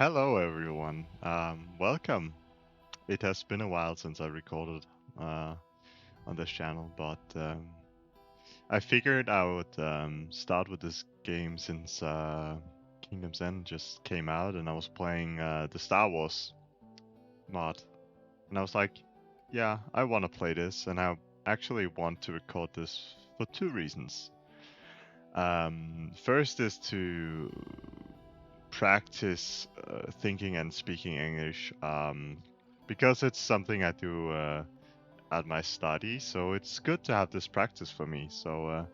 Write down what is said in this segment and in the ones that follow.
Hello, everyone. Welcome. It has been a while since I recorded on this channel, but I figured I would start with this game since Kingdom's End just came out, and I was playing the Star Wars mod, and I was like, yeah, I want to play this, and I actually want to record this for two reasons. First is to practice thinking and speaking English because it's something I do at my study. So it's good to have this practice for me. So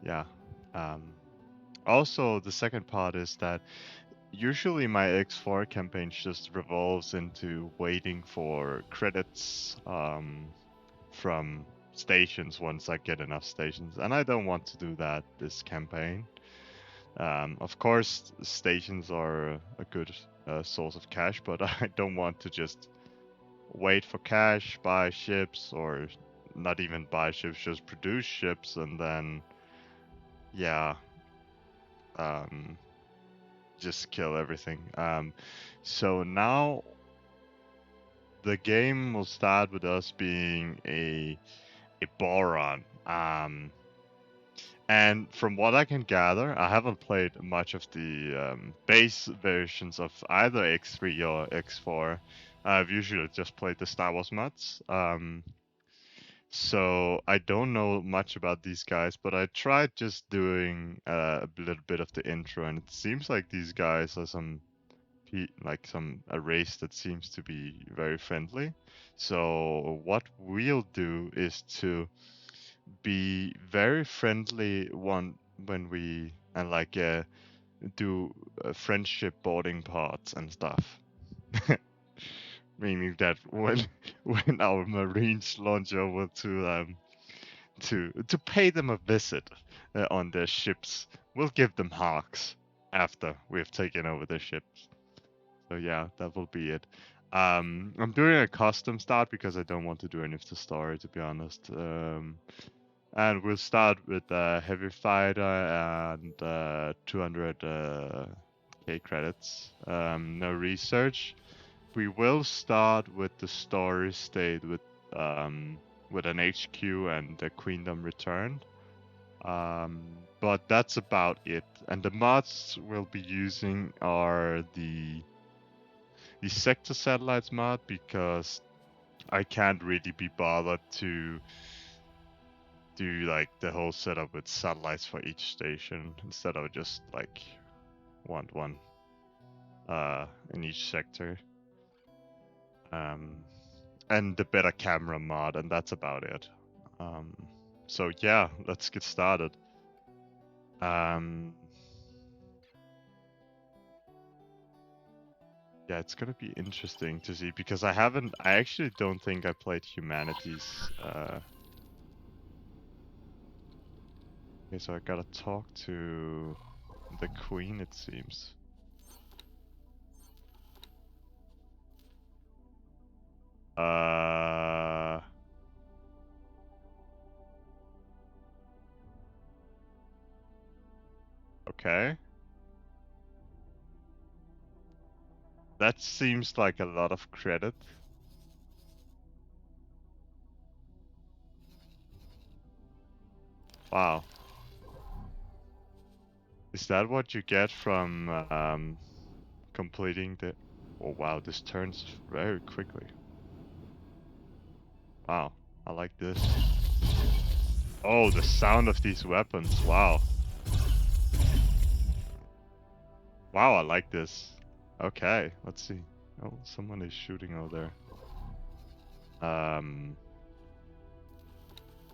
yeah. Um, Also, the second part is that usually my X4 campaign just revolves into waiting for credits from stations once I get enough stations, and I don't want to do that this campaign. Of course, stations are a good source of cash, but I don't want to just wait for cash, buy ships, or not even buy ships, just produce ships, and then, yeah, um, just kill everything. So now the game will start with us being a Boron. And from what I can gather, I haven't played much of the base versions of either X3 or X4. I've usually just played the Star Wars mods. So I don't know much about these guys, but I tried just doing a little bit of the intro, and it seems like these guys are a race that seems to be very friendly. So what we'll do is to be very friendly when we and do friendship boarding parts and stuff. Meaning that when when our marines launch over to pay them a visit on their ships, we'll give them harks after we've taken over their ships. So yeah, that will be it. I'm doing a custom start because I don't want to do any of the story, to be honest. And we'll start with a heavy fighter and 200 K credits. No research. We will start with the story state with an HQ and the Queendom returned. But that's about it. And the mods we'll be using are the sector satellites mod because I can't really be bothered to do like the whole setup with satellites for each station instead of just like one in each sector. And the better camera mod, and that's about it. So yeah, let's get started. Yeah, it's gonna be interesting to see because I actually don't think I played Humanities. Okay, so I gotta talk to the Queen, it seems. Okay. That seems like a lot of credit. Wow. Is that what you get from completing the... Oh wow, this turns very quickly. Wow, I like this. Oh, the sound of these weapons, wow. Wow, I like this. Okay, let's see. Oh, someone is shooting over there.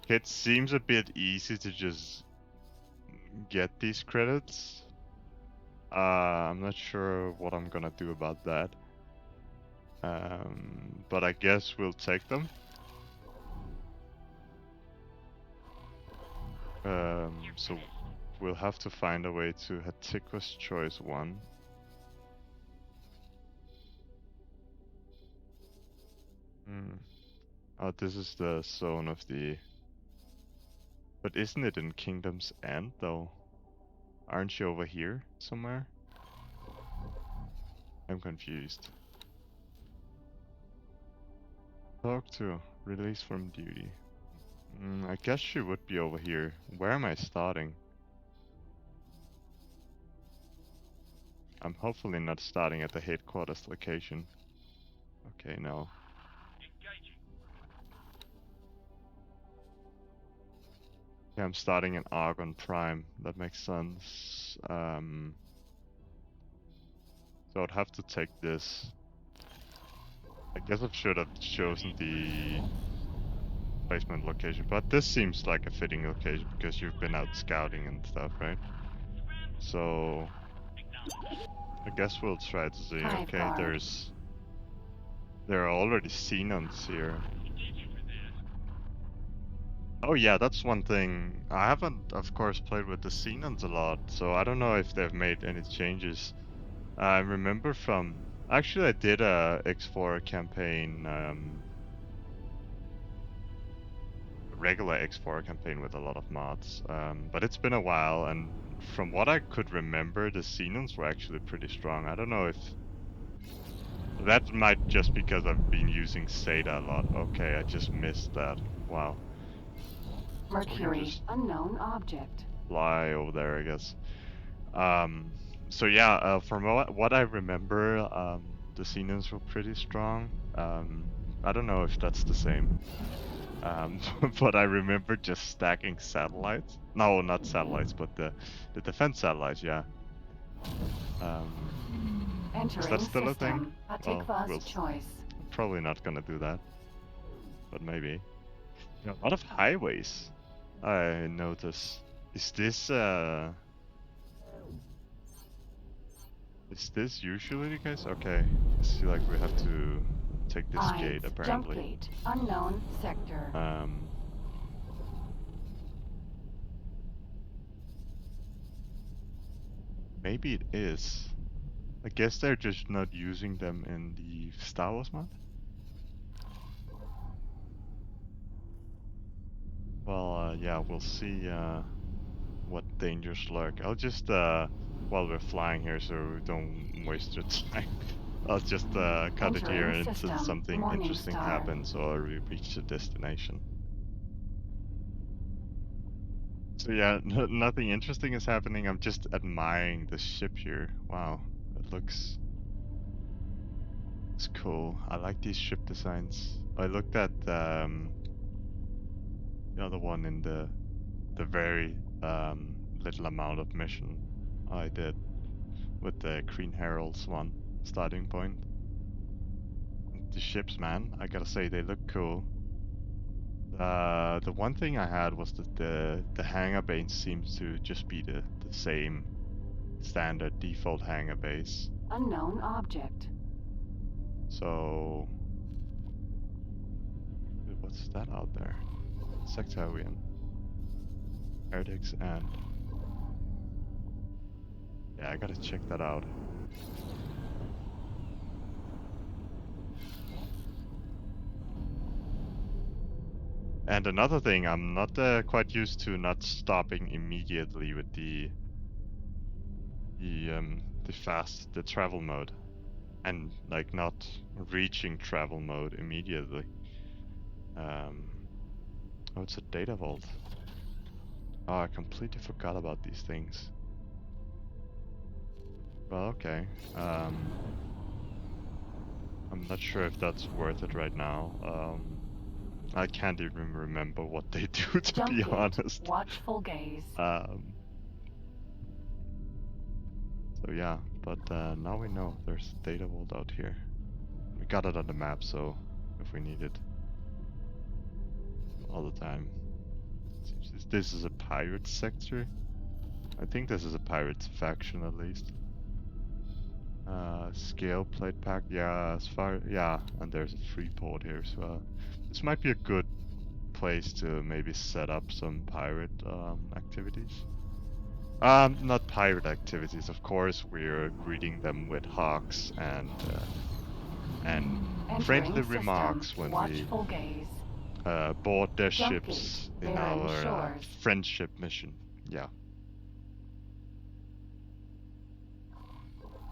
It seems a bit easy to just get these credits. I'm not sure what I'm gonna do about that. But I guess we'll take them. So we'll have to find a way to Hatiqua's Choice 1. Oh, this is the zone of the... But isn't it in Kingdom's End, though? Aren't you over here somewhere? I'm confused. Talk to. Release from duty. I guess she would be over here. Where am I starting? I'm hopefully not starting at the headquarters location. Okay, no. Yeah, I'm starting in Argon Prime. That makes sense. So I'd have to take this. I guess I should have chosen the placement location, but this seems like a fitting location because you've been out scouting and stuff, right? So I guess we'll try to see. Okay, there are already xenons here. Oh yeah, that's one thing. I haven't, of course, played with the xenons a lot, so I don't know if they've made any changes. I remember from actually I did a X4 campaign, regular X4 campaign with a lot of mods, but it's been a while, and from what I could remember, the xenons were actually pretty strong. I don't know if that might just because I've been using Zeta a lot. Okay, I just missed that. Wow. Mercury, unknown object. Fly over there, I guess. So yeah, from what I remember, the xenons were pretty strong. I don't know if that's the same. But I remember just stacking satellites. No, not satellites, but the defense satellites. Yeah. Is that still a thing? Well, probably not gonna do that, but maybe. A lot of highways. I notice. Is this Is this usually the case? Okay. I see, like we have to take this gate apparently. Jump gate, unknown sector. Maybe it is. I guess they're just not using them in the Star Wars mod. Well, yeah, we'll see what dangers lurk. I'll just while we're flying here, so we don't waste your time. I'll just cut it here until something interesting happens or we reach the destination. So yeah, nothing interesting is happening. I'm just admiring the ship here. Wow, it looks it's cool. I like these ship designs. I looked at the other one in the very little amount of mission I did with the Green Heralds one starting point. The ships, man, I gotta say they look cool. The one thing I had was that the hangar base seems to just be the same standard default hangar base. Unknown object. So what's that out there? Sectarian. Heretics and yeah, I gotta check that out. And another thing, I'm not quite used to not stopping immediately with the travel mode, and like not reaching travel mode immediately. Oh, it's a data vault. Oh, I completely forgot about these things. Well, okay. I'm not sure if that's worth it right now. I can't even remember what they do, to be honest. Watchful gaze. So yeah, but now we know there's a data vault out here. We got it on the map, so if we need it all the time. This is a pirate sector. I think this is a pirate faction at least. Scale plate pack, yeah, and there's a free port here as well. This might be a good place to maybe set up some pirate activities. Not pirate activities, of course. We're greeting them with hawks and friendly remarks when we board their ships in our friendship mission. Yeah.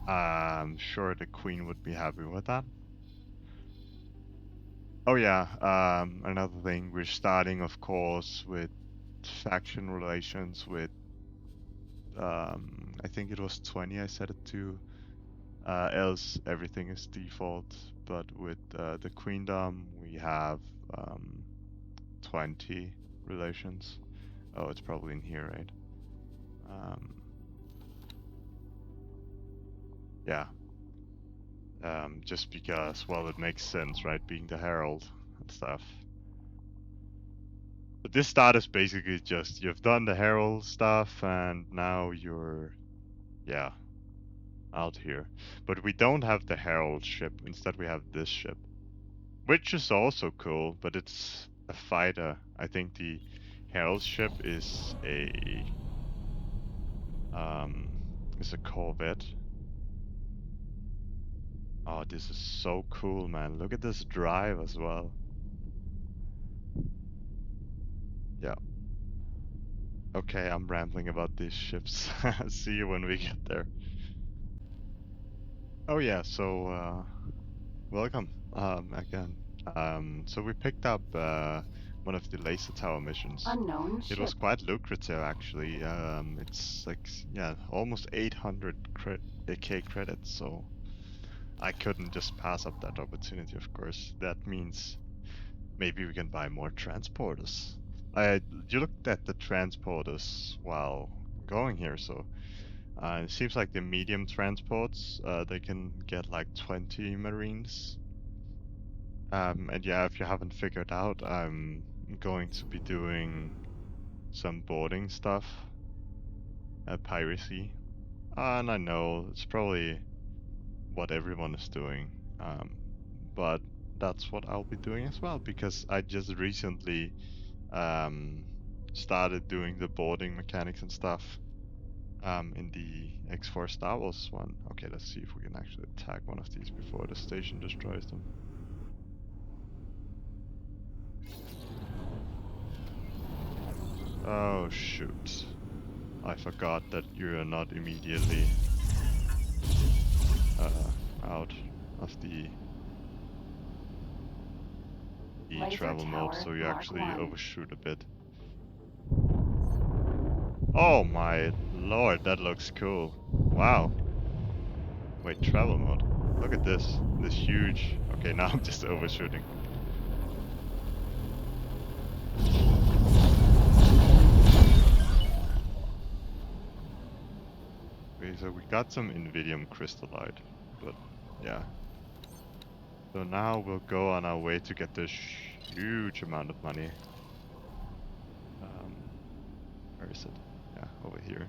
I'm sure the Queen would be happy with that. Oh yeah, another thing, we're starting, of course, with faction relations with, I think it was 20 I set it to, else everything is default, but with the Queendom we have 20 relations. Oh, it's probably in here, right? Yeah, just because, well, it makes sense, right, being the Herald and stuff. But this status basically just, you've done the Herald stuff and now you're, yeah, out here. But we don't have the Herald ship, instead we have this ship. Which is also cool, but it's a fighter. I think the Herald ship is a corvette. Oh, this is so cool, man. Look at this drive as well. Yeah. Okay, I'm rambling about these ships. See you when we get there. Oh yeah, so welcome again. So we picked up one of the laser tower missions. Unknown It ship. was quite lucrative actually. It's like, yeah, almost 800k credits, so I couldn't just pass up that opportunity, of course. That means maybe we can buy more transporters. You looked at the transporters while going here, so it seems like the medium transports, they can get like 20 marines. And yeah, if you haven't figured out, I'm going to be doing some boarding stuff, piracy. And I know it's probably what everyone is doing, but that's what I'll be doing as well, because I just recently started doing the boarding mechanics and stuff in the X4 Star Wars one. Okay, let's see if we can actually attack one of these before the station destroys them. Oh shoot. I forgot that you are not immediately out of the travel mode, so you actually overshoot a bit. Oh my lord, that looks cool. Wow. Wait, travel mode. Look at this. This huge... Okay, now I'm just overshooting. Okay, so we got some Invidium crystallite, but yeah. So now we'll go on our way to get this huge amount of money. Where is it? Yeah, over here.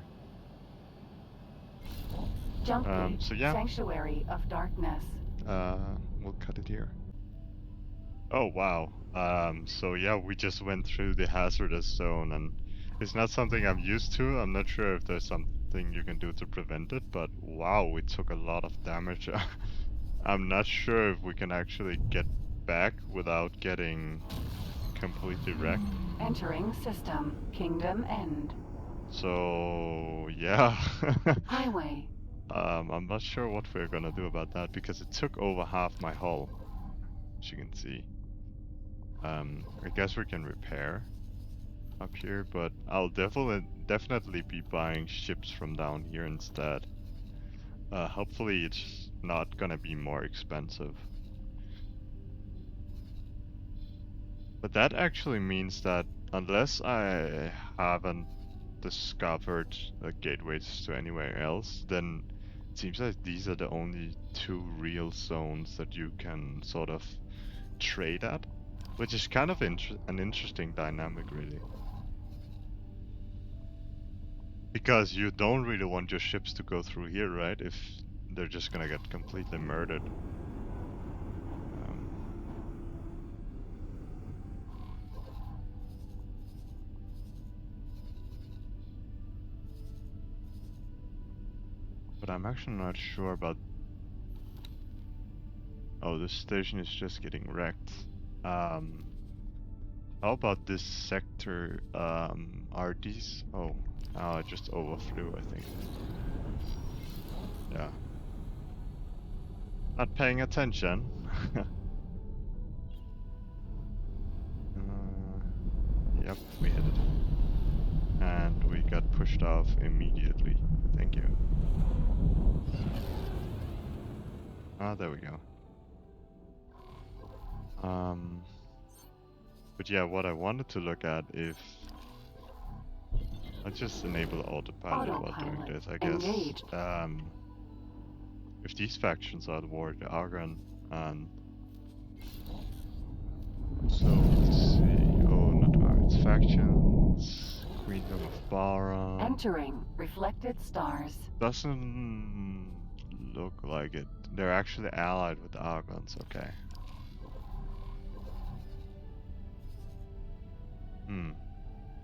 So yeah. Sanctuary of Darkness. We'll cut it here. Oh wow. So yeah, we just went through the hazardous zone, and it's not something I'm used to. I'm not sure if there's something you can do to prevent it, but wow, we took a lot of damage. I'm not sure if we can actually get back without getting completely wrecked. Entering system. Kingdom End. So yeah. Highway. I'm not sure what we're gonna do about that, because it took over half my hull, as you can see. I guess we can repair up here, but I'll definitely be buying ships from down here instead. Hopefully it's not gonna be more expensive. But that actually means that unless I haven't discovered gateways to anywhere else, then it seems like these are the only two real zones that you can sort of trade at, which is kind of an interesting dynamic, really. Because you don't really want your ships to go through here, right? If they're just gonna get completely murdered. But I'm actually not sure about... Oh, this station is just getting wrecked. How about this sector? Are these... Oh, I just overflew, I think. Yeah. Not paying attention. Yep, we hit it. And we got pushed off immediately. Thank you. Ah, there we go. But yeah, what I wanted to look at if I just enable autopilot while doing this, I guess. Engaged. If these factions are at war, the Argon and so let's see. Oh, not Argon's factions. Queendom of Boron. Entering reflected stars. Doesn't look like it. They're actually allied with the Argons. Okay.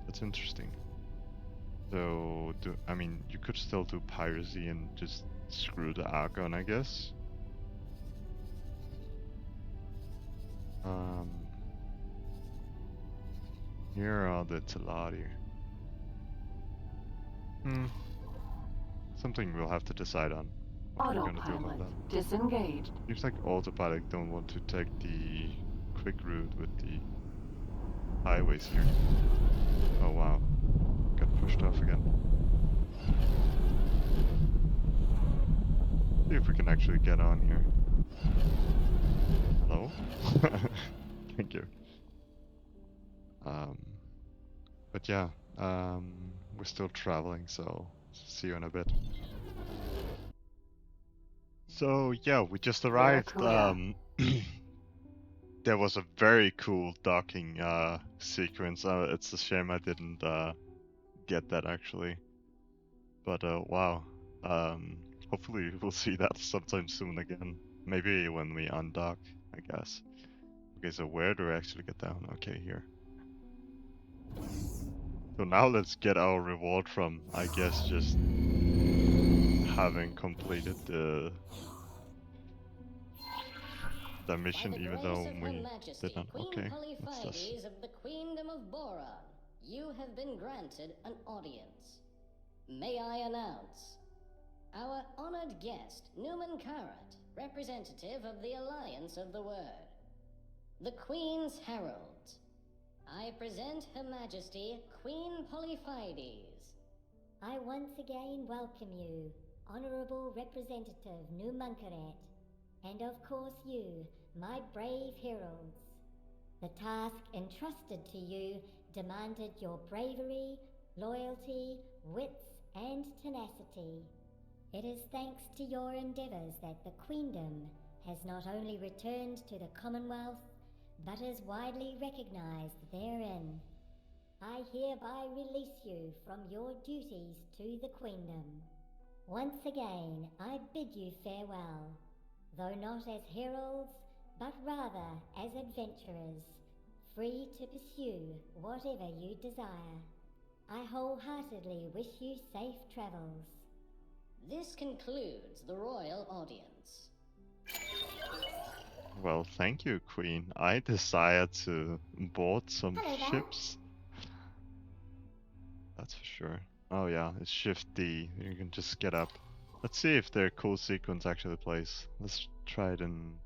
That's interesting. So, I mean, you could still do piracy and just screw the Argon, I guess. Here are the Teladi. Something we'll have to decide on. What we're gonna do about Autopilot that. disengaged. Seems like autopilot don't want to take the quick route with the highways here. Oh wow. Got pushed off again. See if we can actually get on here. Hello? Thank you. But yeah, we're still traveling, so see you in a bit. So yeah, we just arrived. There was a very cool docking sequence. It's a shame I didn't get that actually. But wow. Hopefully we'll see that sometime soon again. Maybe when we undock, I guess. Okay, so where do I actually get down? Okay, here. So now let's get our reward from, I guess, just having completed the mission, even though we did not. Okay, what's this? Of the Queendom of Boron, you have been granted an audience. May I announce our honored guest, Newman Karat, representative of the Alliance of the Word, the Queen's Herald. I present Her Majesty Queen Polyphides. I once again welcome you, Honourable Representative Numunkaret, and of course you, my brave heralds. The task entrusted to you demanded your bravery, loyalty, wits, and tenacity. It is thanks to your endeavours that the Queendom has not only returned to the Commonwealth, but is widely recognised therein. I hereby release you from your duties to the Queendom. Once again, I bid you farewell, though not as heralds, but rather as adventurers, free to pursue whatever you desire. I wholeheartedly wish you safe travels. This concludes the royal audience. Well, thank you, Queen. I desire to board some ships. That's for sure. Oh yeah, it's Shift D. You can just get up. Let's see if their cool sequence actually plays. Let's try it in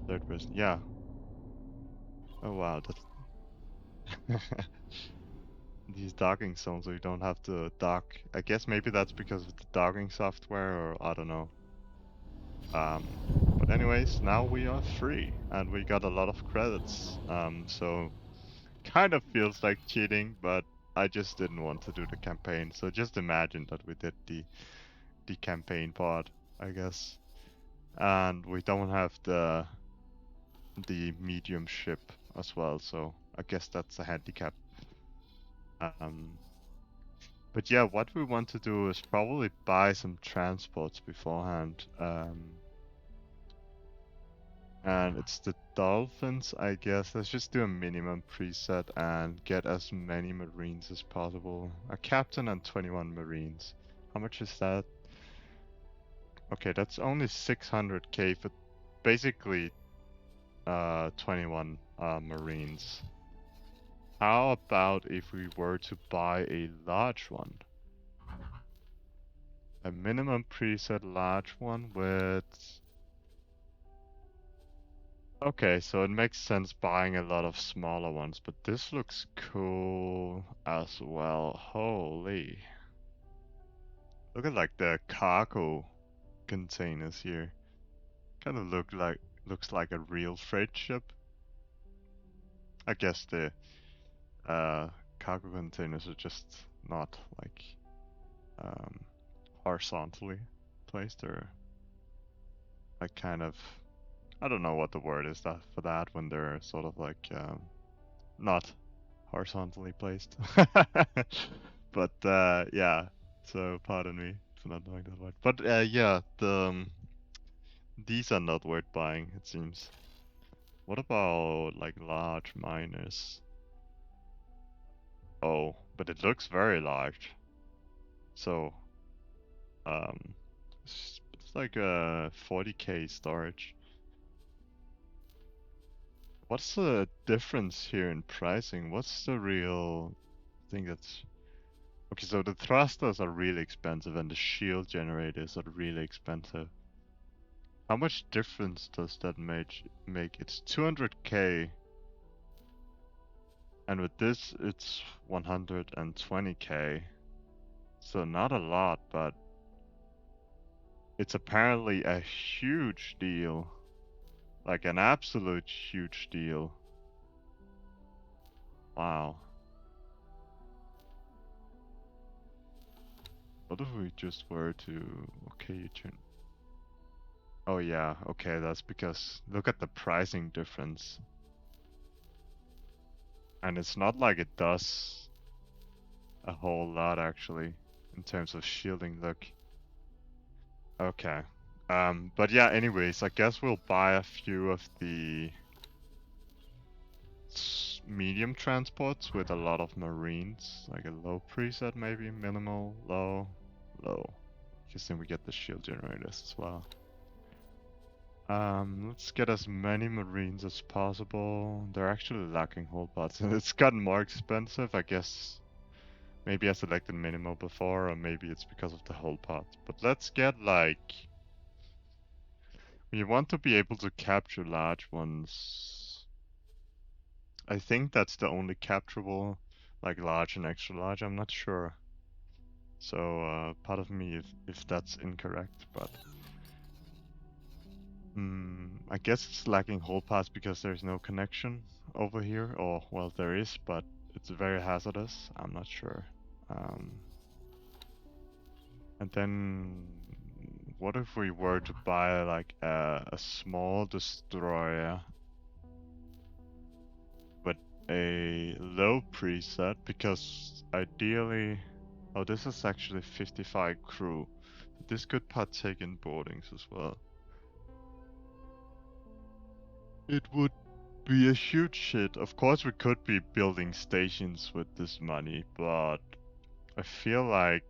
third person. Yeah. Oh wow, that's these docking zones, so you don't have to dock. I guess maybe that's because of the docking software, or I don't know. But anyways, now we are free, and we got a lot of credits. So kind of feels like cheating, but I just didn't want to do the campaign. So just imagine that we did the campaign part, I guess, and we don't have the medium ship as well. So I guess that's a handicap. But yeah, what we want to do is probably buy some transports beforehand. And it's the Dolphins, I guess. Let's just do a minimum preset and get as many Marines as possible. A captain and 21 Marines. How much is that? Okay, that's only 600k for basically 21 Marines. How about if we were to buy a large one? a minimum preset large one with... Okay, so it makes sense buying a lot of smaller ones, but this looks cool as well. Holy. Look at like the cargo containers here. Kind of looks like a real freight ship. I guess the cargo containers are just not like um, horizontally placed, or like kind of, I don't know what the word is that for that when they're sort of like not horizontally placed. But yeah, so pardon me for not knowing that word. But yeah, these are not worth buying, it seems. What about like large miners? Oh, but it looks very large. So it's like a 40k storage. What's the difference here in pricing? What's the real thing that's... Okay, so the thrusters are really expensive and the shield generators are really expensive. How much difference does that make? It's 200k, and with this it's 120k. So not a lot, but it's apparently a huge deal. Like an absolute huge deal. Wow. What if we just were to... Okay, you turn... Oh yeah, okay, that's because look at the pricing difference. And it's not like it does a whole lot actually in terms of shielding. Look. Okay. But yeah, anyways, I guess we'll buy a few of the medium transports with a lot of marines, like a low preset maybe, minimal, low, low. Because then we get the shield generators as well. Let's get as many marines as possible. They're actually lacking hull pods, and it's gotten more expensive, I guess. Maybe I selected minimal before, or maybe it's because of the hull pod. But let's get like... We want to be able to capture large ones. I think that's the only capturable, like large and extra large, I'm not sure. So part of me if that's incorrect, but... I guess it's lacking hull paths because there's no connection over here, or well there is, but it's very hazardous, I'm not sure. And then what if we were to buy like a small destroyer but a low preset, because ideally... Oh, this is actually 55 crew. This could partake in boardings as well. It would be a huge hit. Of course we could be building stations with this money, but I feel like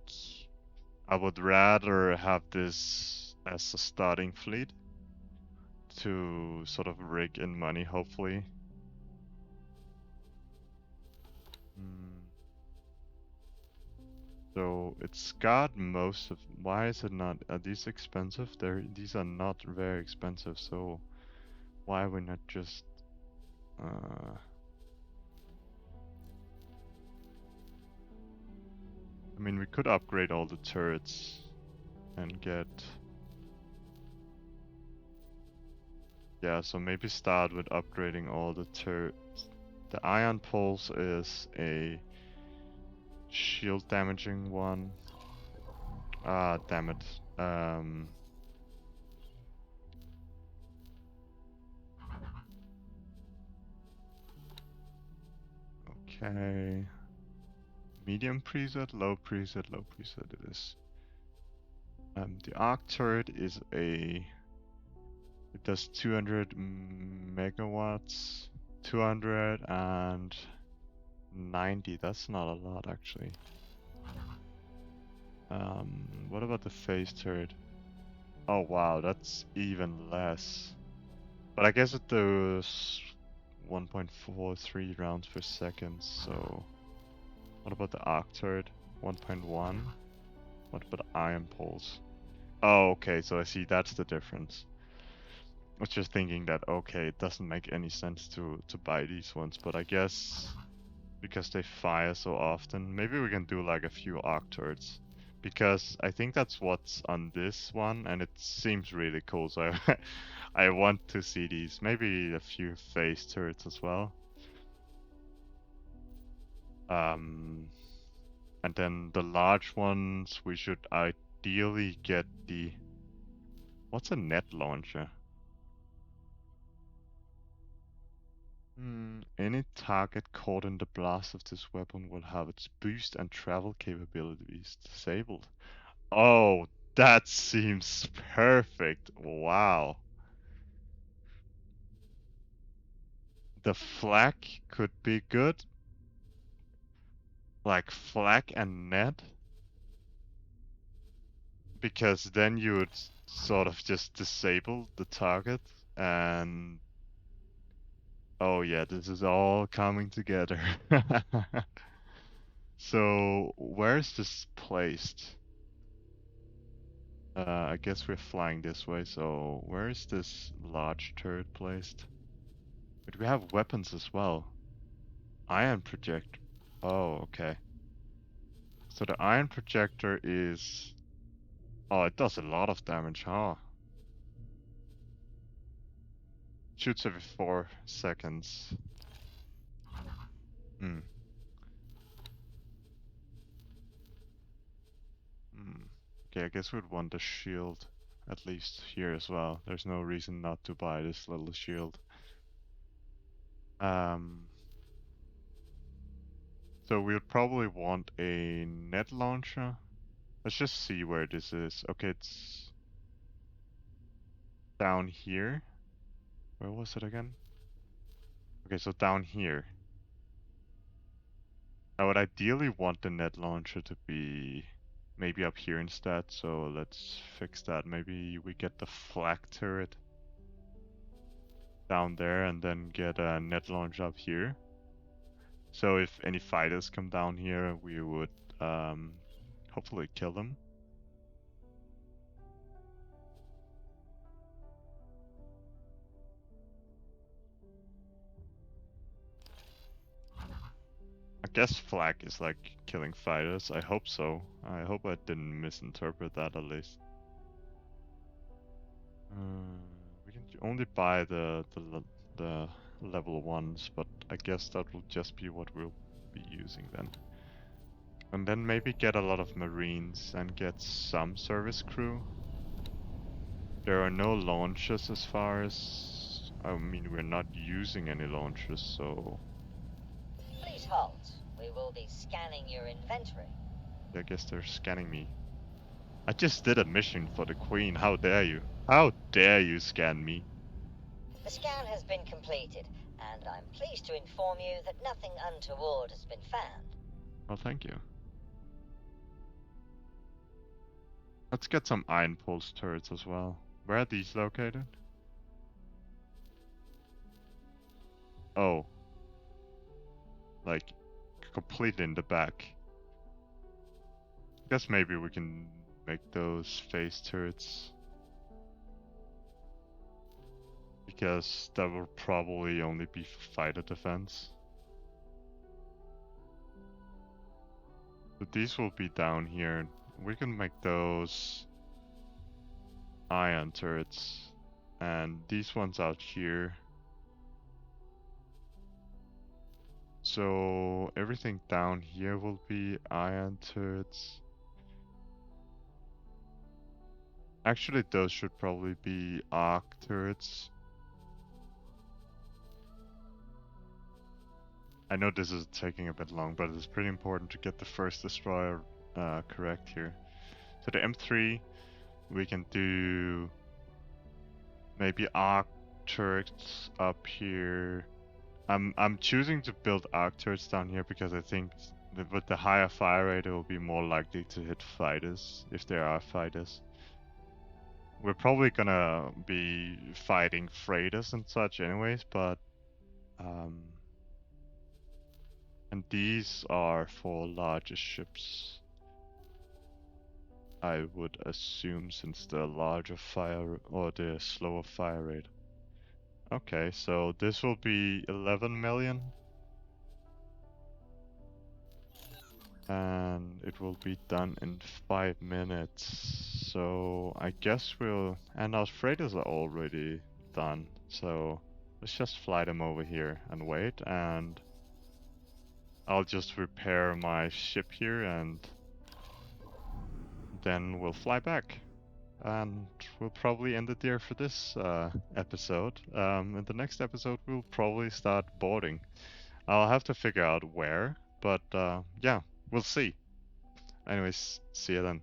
I would rather have this as a starting fleet to sort of rig in money, hopefully. So it's got most of... Why is it not... Are these expensive? These are not very expensive, so why are we not just... I mean, we could upgrade all the turrets and get... Yeah, so maybe start with upgrading all the turrets. The iron pulse is a shield damaging one. Ah, damn it. Okay. Medium preset, low preset, low preset it is. The arc turret is a... It does 200 megawatts. 290, that's not a lot actually. What about the phase turret? Oh wow, that's even less. But I guess it does 1.43 rounds per second, so... What about the arc turret? 1.1? What about iron poles? Oh, okay, so I see that's the difference. I was just thinking that, okay, it doesn't make any sense to buy these ones, but I guess because they fire so often, maybe we can do like a few arc turrets. Because I think that's what's on this one, and it seems really cool, so I want to see these. Maybe a few phase turrets as well. And then the large ones, we should ideally get the... What's a net launcher? Any target caught in the blast of this weapon will have its boost and travel capabilities disabled. Oh, that seems perfect. Wow. The flak could be good. Like flak and net. Because then you would sort of just disable the target and... Oh yeah, this is all coming together. So, where is this placed? I guess we're flying this way, so where is this large turret placed? But we have weapons as well. Iron projector. Oh, okay. So the iron projector is... Oh, it does a lot of damage, huh? Shoots every 4 seconds. Hmm. Okay, I guess we'd want a shield. At least here as well. There's no reason not to buy this little shield. So we would probably want a net launcher. Let's just see where this is. Okay, it's down here. Where was it again? Okay, so down here. I would ideally want the net launcher to be maybe up here instead, so let's fix that. Maybe we get the flak turret down there and then get a net launch up here. So if any fighters come down here, we would hopefully kill them. I guess flak is like killing fighters. I hope so. I hope I didn't misinterpret that at least. We can only buy the level ones, but I guess that will just be what we'll be using then. And then maybe get a lot of marines and get some service crew. There are no launches as far as... I mean, we're not using any launches, so... Please halt. We will be scanning your inventory. I guess they're scanning me. I just did a mission for the Queen, how dare you? How dare you scan me? The scan has been completed, and I'm pleased to inform you that nothing untoward has been found. Well, thank you. Let's get some iron pulse turrets as well. Where are these located? Oh. Like, completely in the back. Guess maybe we can make those phase turrets. Because that will probably only be fighter defense. But these will be down here. We can make those iron turrets. And these ones out here. So everything down here will be iron turrets. Actually, those should probably be arc turrets. I know this is taking a bit long, but it's pretty important to get the first destroyer correct here. So the M3, we can do maybe arc turrets up here. I'm choosing to build arc turrets down here because I think that with the higher fire rate, it will be more likely to hit fighters if there are fighters. We're probably gonna be fighting freighters and such anyways, but and these are for larger ships. I would assume, since the larger fire or the slower fire rate. Okay, so this will be 11 million. And it will be done in 5 minutes. So I guess we'll... And our freighters are already done. So let's just fly them over here and wait. And I'll just repair my ship here and then we'll fly back. And we'll probably end it there for this episode. In the next episode, we'll probably start boarding. I'll have to figure out where, but yeah, we'll see. Anyways, see you then.